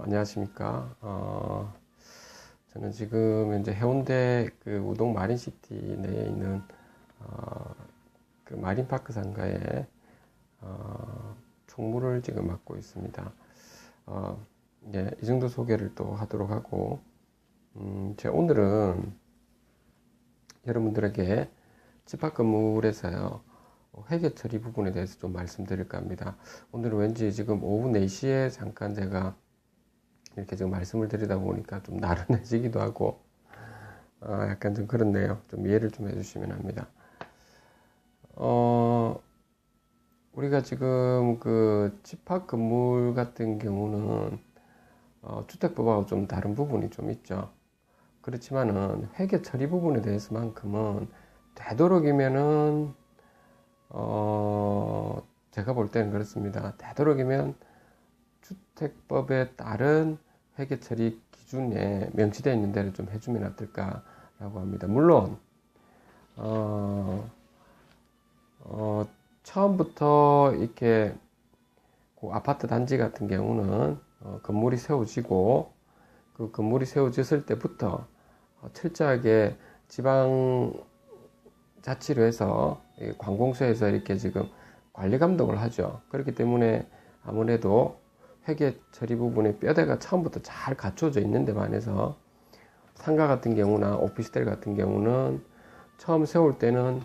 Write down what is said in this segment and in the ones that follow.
안녕하십니까. 저는 지금 현재 해운대 그 우동 마린시티 내에 있는 그 마린파크 상가에 총무를 지금 맡고 있습니다. 이 정도 소개를 또 하도록 하고, 제가 오늘은 여러분들에게 집합 건물에서요, 회계 처리 부분에 대해서 좀 말씀드릴까 합니다. 오늘은 왠지 지금 오후 4시에 잠깐 제가 이렇게 지금 말씀을 드리다 보니까 좀 나른해지기도 하고, 약간 좀 그렇네요. 좀 이해를 좀 해주시면 합니다. 우리가 지금 그 집합 건물 같은 경우는, 주택법하고 좀 다른 부분이 좀 있죠. 그렇지만은 회계 처리 부분에 대해서만큼은 되도록이면은, 제가 볼 때는 그렇습니다. 되도록이면 주택법에 따른 회계 처리 기준에 명시되어 있는 대로 좀 해주면 어떨까라고 합니다. 물론, 처음부터 이렇게 그 아파트 단지 같은 경우는 건물이 세워지고 그 건물이 세워졌을 때부터 철저하게 지방자치로해서 관공서에서 이렇게 지금 관리 감독을 하죠. 그렇기 때문에 아무래도 회계 처리 부분의 뼈대가 처음부터 잘 갖춰져 있는데 반해서 상가 같은 경우나 오피스텔 같은 경우는 처음 세울 때는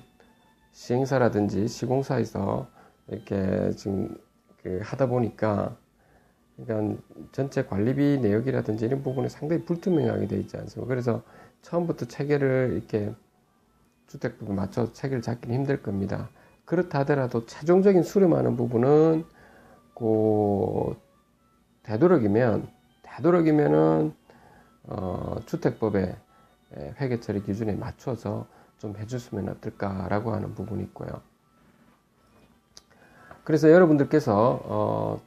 시행사라든지 시공사에서 이렇게 지금 하다 보니까, 그러니까 전체 관리비 내역이라든지 이런 부분이 상당히 불투명하게 되어 있지 않습니까? 그래서 처음부터 체계를 이렇게 주택법에 맞춰서 체계를 잡기는 힘들 겁니다. 그렇다 하더라도 최종적인 수렴하는 부분은 되도록이면은 주택법의 회계 처리 기준에 맞춰서 좀 해줬으면 어떨까라고 하는 부분이 있고요. 그래서 여러분들께서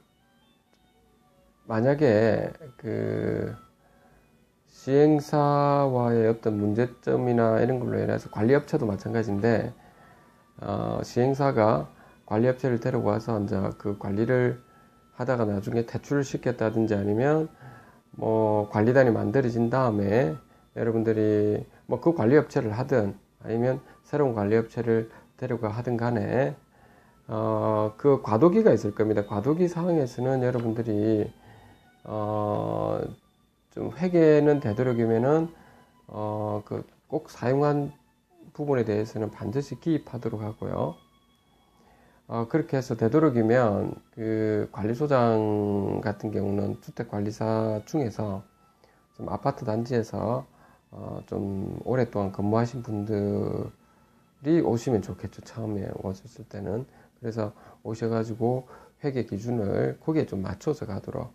만약에 그 시행사와의 어떤 문제점이나 이런 걸로 인해서 관리업체도 마찬가지인데, 시행사가 관리업체를 데리고 와서 이제 그 관리를 하다가 나중에 퇴출을 시켰다든지 아니면 뭐 관리단이 만들어진 다음에 여러분들이 뭐 그 관리업체를 하든 아니면 새로운 관리업체를 데려가 하든 간에 그 과도기가 있을 겁니다. 과도기 상황에서는 여러분들이 좀 회계는 되도록이면은 그 꼭 사용한 부분에 대해서는 반드시 기입하도록 하고요. 그렇게 해서 되도록이면 그 관리소장 같은 경우는 주택관리사 중에서 좀 아파트 단지에서 좀 오랫동안 근무하신 분들이 오시면 좋겠죠. 처음에 오셨을 때는. 그래서 오셔가지고 회계 기준을 거기에 좀 맞춰서 가도록,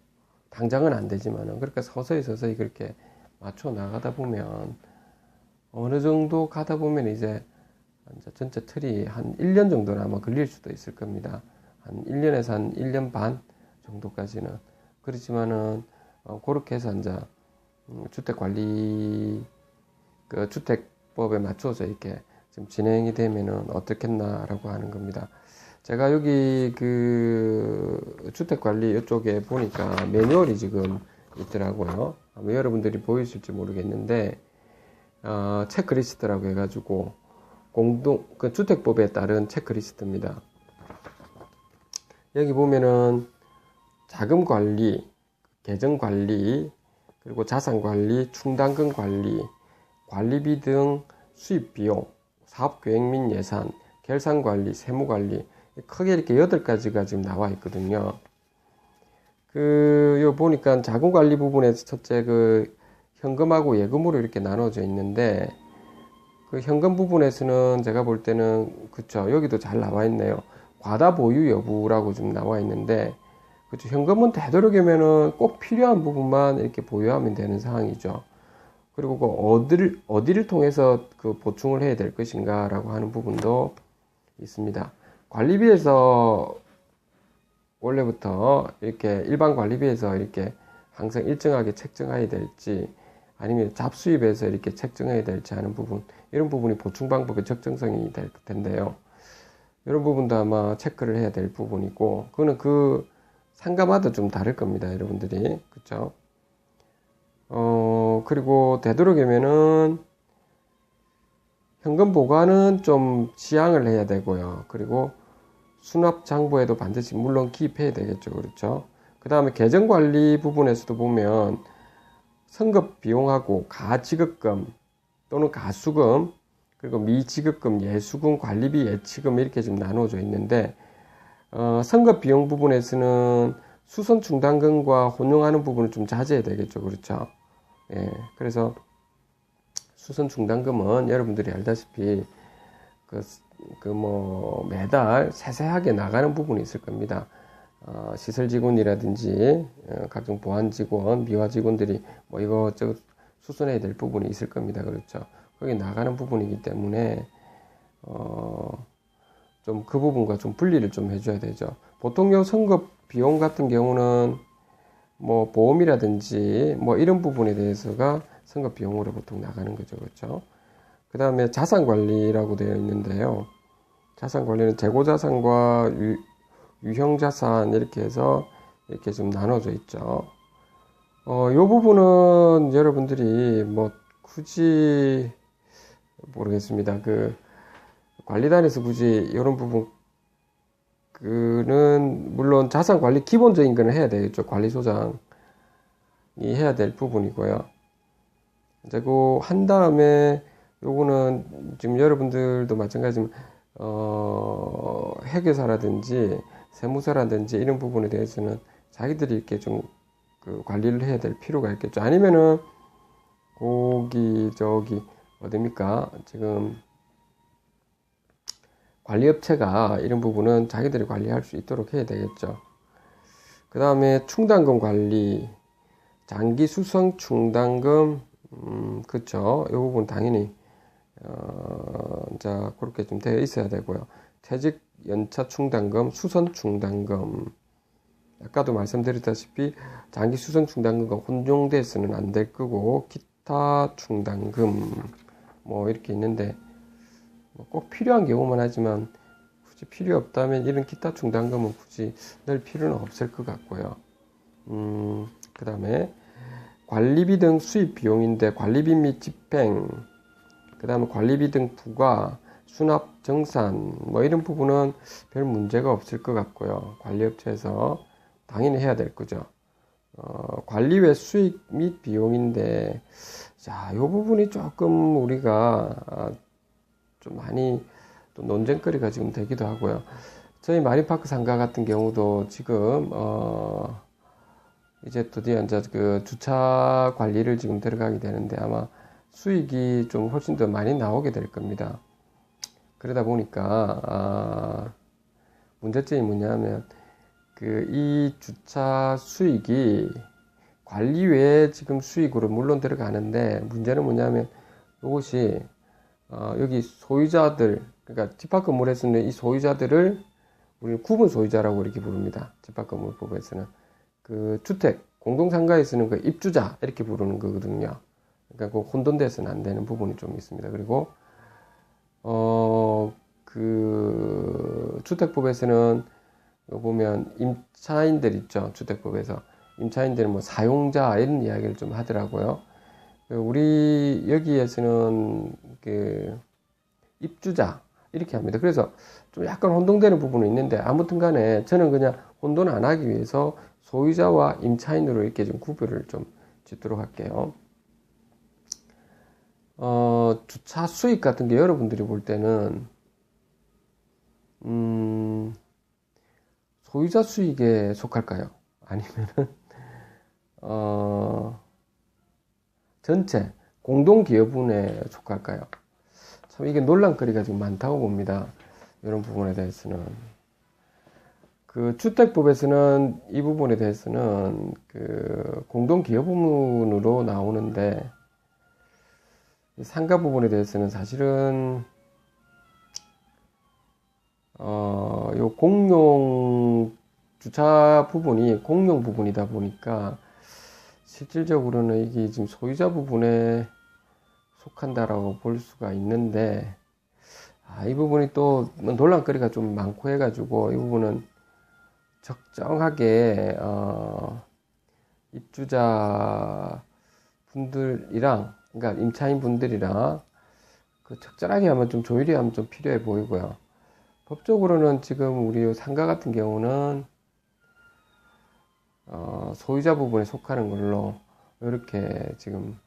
당장은 안 되지만은 그렇게 서서히 그렇게 맞춰 나가다 보면 어느 정도 가다 보면 이제 전체 틀이 한 1년 정도는 아마 걸릴 수도 있을 겁니다. 한 1년에서 한 1년 반 정도까지는. 그렇지만은 그렇게 해서 이제 주택관리 그 주택법에 맞춰서 이렇게 지금 진행이 되면은 어떻겠나라고 하는 겁니다. 제가 여기 그 주택관리 이쪽에 보니까 매뉴얼이 지금 있더라고요. 아마 여러분들이 보이실지 모르겠는데, 체크리스트라고 해가지고 그 주택법에 따른 체크리스트입니다. 여기 보면은 자금 관리, 계정 관리, 그리고 자산 관리, 충당금 관리, 관리비 등 수입 비용, 사업 계획 및 예산, 결산 관리, 세무 관리, 크게 이렇게 8가지가 지금 나와 있거든요. 요 보니까 자금 관리 부분에서 첫째 그 현금하고 예금으로 이렇게 나눠져 있는데, 그 현금 부분에서는 제가 볼 때는, 그쵸, 여기도 잘 나와 있네요. 과다 보유 여부라고 좀 나와 있는데, 그쵸, 현금은 되도록이면은 꼭 필요한 부분만 이렇게 보유하면 되는 상황이죠. 그리고 그 어디를 통해서 그 보충을 해야 될 것인가 라고 하는 부분도 있습니다. 관리비에서 원래부터 이렇게 일반 관리비에서 이렇게 항상 일정하게 책정해야 될지, 아니면 잡수입에서 이렇게 책정해야 될지 하는 부분, 이런 부분이 보충 방법의 적정성이 될 텐데요. 이런 부분도 아마 체크를 해야 될 부분이고, 그거는 그 상가마다 좀 다를 겁니다, 여러분들이. 그쵸? 그리고 되도록이면은 현금 보관은 좀 지양을 해야 되고요. 그리고 수납 장부에도 반드시 물론 기입해야 되겠죠. 그렇죠? 그 다음에 계정 관리 부분에서도 보면 선급 비용하고 가지급금 또는 가수금 그리고 미지급금, 예수금, 관리비, 예치금 이렇게 좀 나눠져 있는데 선급 비용 부분에서는 수선 충당금과 혼용하는 부분을 좀 자제해야 되겠죠. 그렇죠? 예, 그래서 수선 충당금은 여러분들이 알다시피 뭐 매달 세세하게 나가는 부분이 있을 겁니다. 시설 직원이라든지 각종 보안 직원, 미화 직원들이 뭐 이것저것 수선해야 될 부분이 있을 겁니다. 그렇죠? 거기 나가는 부분이기 때문에 좀 그 부분과 좀 분리를 좀 해줘야 되죠. 보통 요 선급 비용 같은 경우는 뭐 보험이라든지 뭐 이런 부분에 대해서가 선급 비용으로 보통 나가는 거죠. 그렇죠? 그 다음에 자산 관리라고 되어 있는데요. 자산 관리는 재고 자산과 유형 자산 이렇게 해서 이렇게 좀 나눠져 있죠. 요 부분은 여러분들이 뭐 굳이 모르겠습니다. 그 관리단에서 굳이 이런 부분 그는 물론 자산 관리 기본적인 거는 해야 되겠죠. 관리소장이 해야 될 부분이고요. 그리고 한 다음에 요거는 지금 여러분들도 마찬가지지만 회계사라든지 세무사라든지 이런 부분에 대해서는 자기들이 이렇게 좀 그 관리를 해야 될 필요가 있겠죠. 아니면은 어딥니까? 지금 관리업체가 이런 부분은 자기들이 관리할 수 있도록 해야 되겠죠. 그 다음에 충당금 관리, 장기 수성 충당금, 그쵸. 이 부분 당연히, 자, 그렇게 좀 되어 있어야 되고요. 퇴직 연차 충당금, 수선 충당금. 아까도 말씀드렸다시피 장기 수선 충당금과 혼용돼서는 안 될 거고, 기타 충당금, 뭐 이렇게 있는데, 꼭 필요한 경우만 하지만 굳이 필요 없다면 이런 기타 충당금은 굳이 넣을 필요는 없을 것 같고요. 그 다음에 관리비 등 수입 비용인데 관리비 및 집행, 그 다음에 관리비 등 부과, 수납, 정산 뭐 이런 부분은 별 문제가 없을 것 같고요. 관리업체에서 당연히 해야 될 거죠. 관리 외 수익 및 비용인데 자, 이 부분이 조금 우리가 좀 많이 또 논쟁거리가 지금 되기도 하고요. 저희 마린파크 상가 같은 경우도 지금 이제 드디어 이제 그 주차 관리를 지금 들어가게 되는데 아마 수익이 좀 훨씬 더 많이 나오게 될 겁니다. 그러다 보니까 문제점이 뭐냐면 이 주차 수익이 관리 외에 지금 수익으로 물론 들어가는데 문제는 뭐냐면 이것이 여기 소유자들, 그러니까 집합건물에서는 이 소유자들을 우리는 구분 소유자라고 이렇게 부릅니다. 집합건물법에서는. 그 주택, 공동상가에서는 그 입주자, 이렇게 부르는 거거든요. 그러니까 그 혼돈돼서는 안 되는 부분이 좀 있습니다. 그리고, 그 주택법에서는 보면 임차인들 있죠. 주택법에서. 임차인들은 뭐 사용자, 이런 이야기를 좀 하더라고요. 우리 여기에서는 그 입주자 이렇게 합니다. 그래서 좀 약간 혼동되는 부분은 있는데 아무튼 간에 저는 그냥 혼돈 안 하기 위해서 소유자와 임차인으로 이렇게 좀 구별을 좀 짓도록 할게요. 주차 수익 같은 게 여러분들이 볼 때는 소유자 수익에 속할까요? 아니면은 전체 공동기여분에 속할까요? 참 이게 논란거리가 지금 많다고 봅니다. 이런 부분에 대해서는 그 주택법에서는 이 부분에 대해서는 그 공동기여분으로 나오는데 상가 부분에 대해서는 사실은 요 공용 주차 부분이 공용 부분이다 보니까 실질적으로는 이게 지금 소유자 부분에 속한다라고 볼 수가 있는데, 이 부분이 또 논란거리가 좀 많고 해가지고, 이 부분은 적정하게, 입주자 분들이랑, 그러니까 임차인 분들이랑 그 적절하게 하면 좀 조율이 하면 좀 필요해 보이고요. 법적으로는 지금 우리 상가 같은 경우는 소유자 부분에 속하는 걸로 이렇게 지금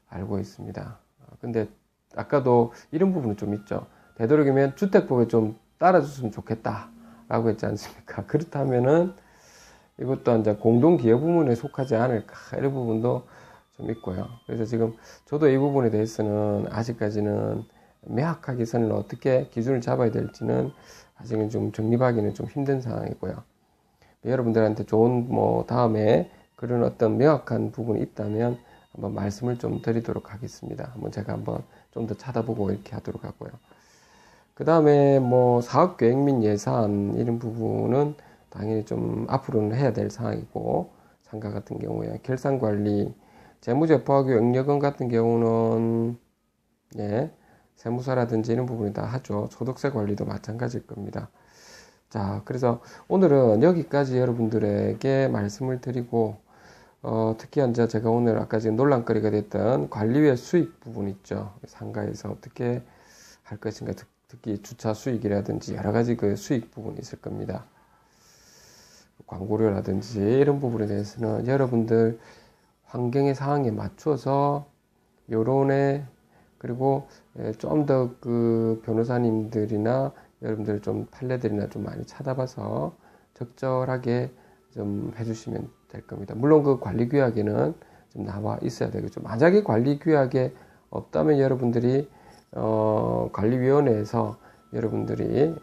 알고 있습니다. 근데 아까도 이런 부분은 좀 있죠. 되도록이면 주택법에 좀 따라줬으면 좋겠다라고 했지 않습니까? 그렇다면은 이것도 이제 공동기여 부문에 속하지 않을까 이런 부분도 좀 있고요. 그래서 지금 저도 이 부분에 대해서는 아직까지는 명확하게 선을 어떻게 기준을 잡아야 될지는 아직은 좀 정립하기는 좀 힘든 상황이고요. 여러분들한테 좋은 다음에 그런 어떤 명확한 부분이 있다면 한번 말씀을 좀 드리도록 하겠습니다. 제가 한번 좀 더 찾아보고 이렇게 하도록 하고요. 그 다음에 사업 계획 및 예산 이런 부분은 당연히 좀 앞으로는 해야 될 상황이고, 상가 같은 경우에 결산 관리, 재무제표하고 영여금 같은 경우는 세무사라든지 이런 부분이 다 하죠. 소득세 관리도 마찬가지일 겁니다. 자, 그래서 오늘은 여기까지 여러분들에게 말씀을 드리고, 특히 이제 제가 오늘 아까 지금 논란거리가 됐던 관리외 수익 부분 있죠. 상가에서 어떻게 할 것인가, 특히 주차 수익이라든지 여러 가지 그 수익 부분이 있을 겁니다. 광고료라든지 이런 부분에 대해서는 여러분들 환경의 상황에 맞춰서 여론에, 그리고 좀 더 그 변호사님들이나 여러분들 좀 판례들이나 좀 많이 찾아봐서 적절하게 좀 해주시면 될 겁니다. 물론 그 관리규약에는 좀 나와 있어야 되겠죠. 만약에 관리규약에 없다면 여러분들이 관리위원회에서 여러분들이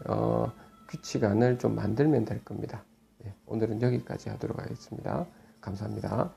규칙안을 좀 만들면 될 겁니다. 오늘은 여기까지 하도록 하겠습니다. 감사합니다.